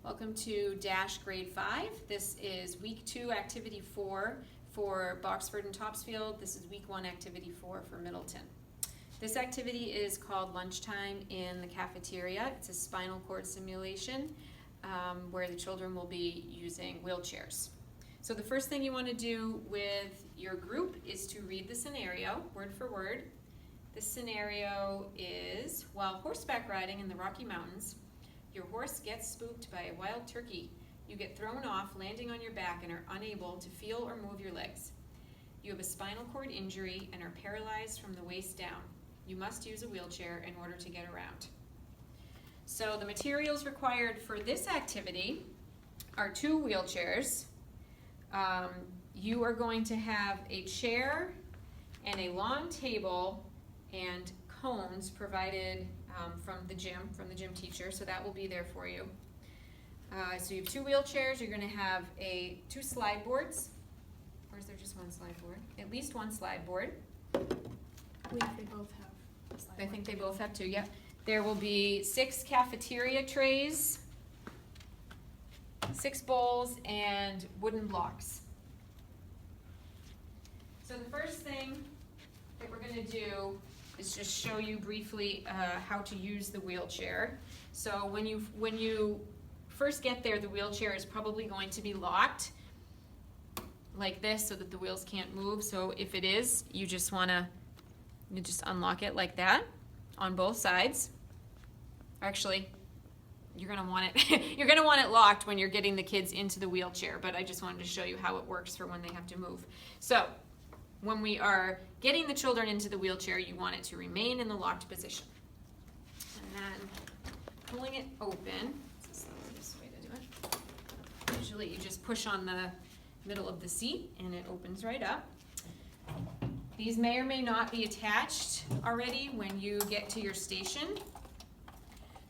Welcome to Dash Grade 5. This is Week 2, Activity 4 for Boxford and Topsfield. This is Week 1, Activity 4 for Middleton. This activity is called Lunchtime in the Cafeteria. It's a spinal cord simulation where the children will be using wheelchairs. So the first thing you want to do with your group is to read the scenario, word for word. This scenario is, while horseback riding in the Rocky Mountains, your horse gets spooked by a wild turkey. You get thrown off, landing on your back, and are unable to feel or move your legs. You have a spinal cord injury and are paralyzed from the waist down. You must use a wheelchair in order to get around. So the materials required for this activity are 2 wheelchairs. You are going to have a chair and a long table and cones provided from the gym teacher, so that will be there for you. So you have 2 wheelchairs. You're going to have 2 slide boards, or is there just one slide board? At least one slide board. I believe they both have a slide I think they both have 2, yep. There will be 6 cafeteria trays, 6 bowls, and wooden blocks. So the first thing that we're going to do is just show you briefly how to use the wheelchair. So when you first get there, the wheelchair is probably going to be locked like this so that the wheels can't move. So if it is, you just unlock it like that on both sides. Actually, you're gonna want it locked when you're getting the kids into the wheelchair, but I just wanted to show you how it works for when they have to move. So when we are getting the children into the wheelchair, you want it to remain in the locked position. And then pulling it open, this is the easiest way to do it. Usually you just push on the middle of the seat and it opens right up. These may or may not be attached already when you get to your station.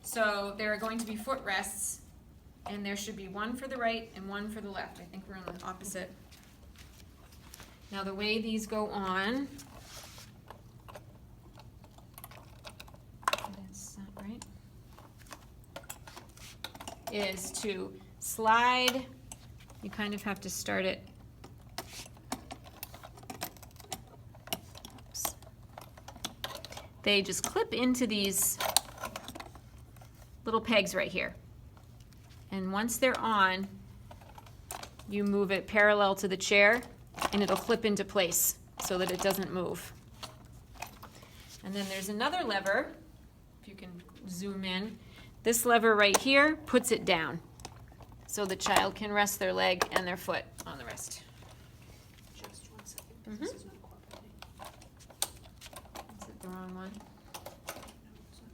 So there are going to be footrests, and there should be one for the right and one for the left. I think we're on the opposite. Now the way these go on, that's not right, is to slide. You kind of have to start it. Oops. They just clip into these little pegs right here. And once they're on, you move it parallel to the chair and it'll clip into place so that it doesn't move. And then there's another lever, if you can zoom in. This lever right here puts it down so the child can rest their leg and their foot on the rest. Just 1 second, because this is not cooperating. Is it the wrong one? No, it's not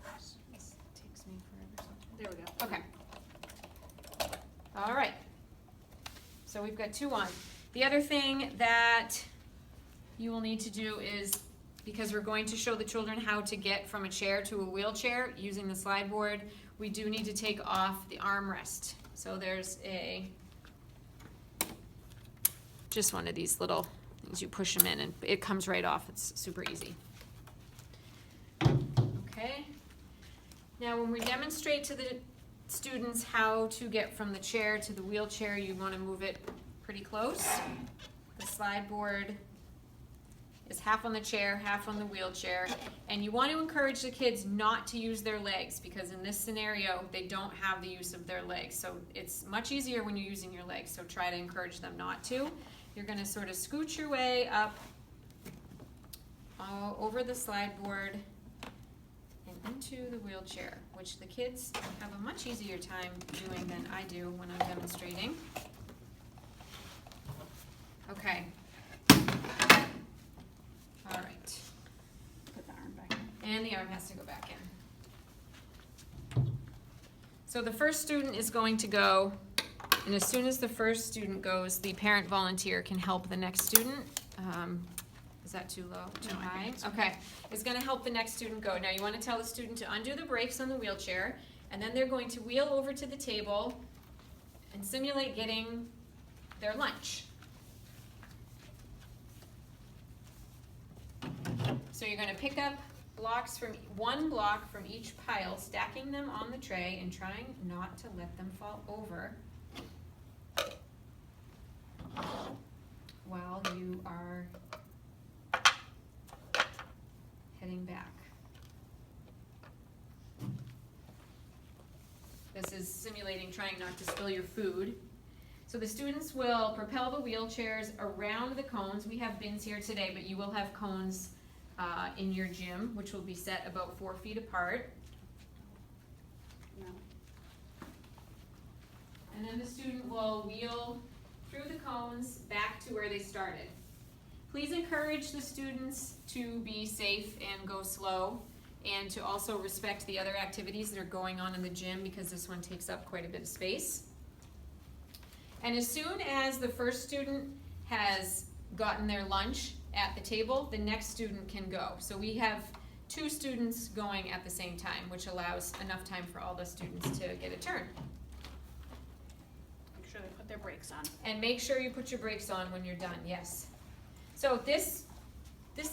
cooperating. This takes me forever sometimes. There we go. Okay. All right. So we've got 2 on. The other thing that you will need to do is, because we're going to show the children how to get from a chair to a wheelchair using the slide board, we do need to take off the armrest. So there's just one of these little things, you push them in and it comes right off. It's super easy. Okay. Now when we demonstrate to the students how to get from the chair to the wheelchair, you want to move it pretty close. The slide board is half on the chair, half on the wheelchair, and you want to encourage the kids not to use their legs, because in this scenario they don't have the use of their legs, so it's much easier when you're using your legs, so try to encourage them not to. You're going to sort of scoot your way up over the slide board and into the wheelchair, which the kids have a much easier time doing than I do when I'm demonstrating. Okay. All right. Put the arm back in. And the arm has to go back in. So the first student is going to go, and as soon as the first student goes, the parent volunteer can help the next student. Is that too low, too high? Okay, it's gonna help the next student go. Now you wanna tell the student to undo the brakes on the wheelchair, and then they're going to wheel over to the table and simulate getting their lunch. So you're gonna pick up one block from each pile, stacking them on the tray and trying not to let them fall over while you are heading back. This is simulating trying not to spill your food. So the students will propel the wheelchairs around the cones. We have bins here today, but you will have cones in your gym, which will be set about 4 feet apart. No. And then the student will wheel through the cones back to where they started. Please encourage the students to be safe and go slow, and to also respect the other activities that are going on in the gym, because this one takes up quite a bit of space. And as soon as the first student has gotten their lunch at the table, the next student can go. So we have 2 students going at the same time, which allows enough time for all the students to get a turn. Make sure they put their brakes on. And make sure you put your brakes on when you're done, yes. So this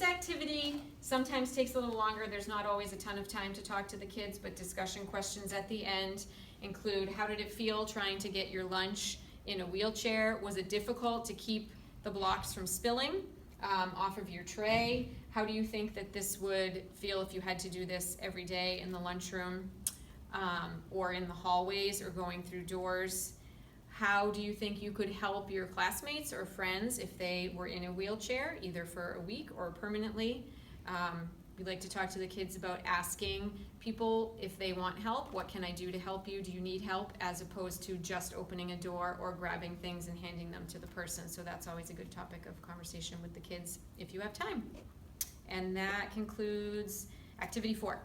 activity sometimes takes a little longer. There's not always a ton of time to talk to the kids, but discussion questions at the end include: how did it feel trying to get your lunch in a wheelchair? Was it difficult to keep the blocks from spilling off of your tray? How do you think that this would feel if you had to do this every day in the lunchroom or in the hallways or going through doors? How do you think you could help your classmates or friends if they were in a wheelchair, either for a week or permanently? We like to talk to the kids about asking people if they want help. What can I do to help you? Do you need help? As opposed to just opening a door or grabbing things and handing them to the person. So that's always a good topic of conversation with the kids if you have time. And that concludes activity 4.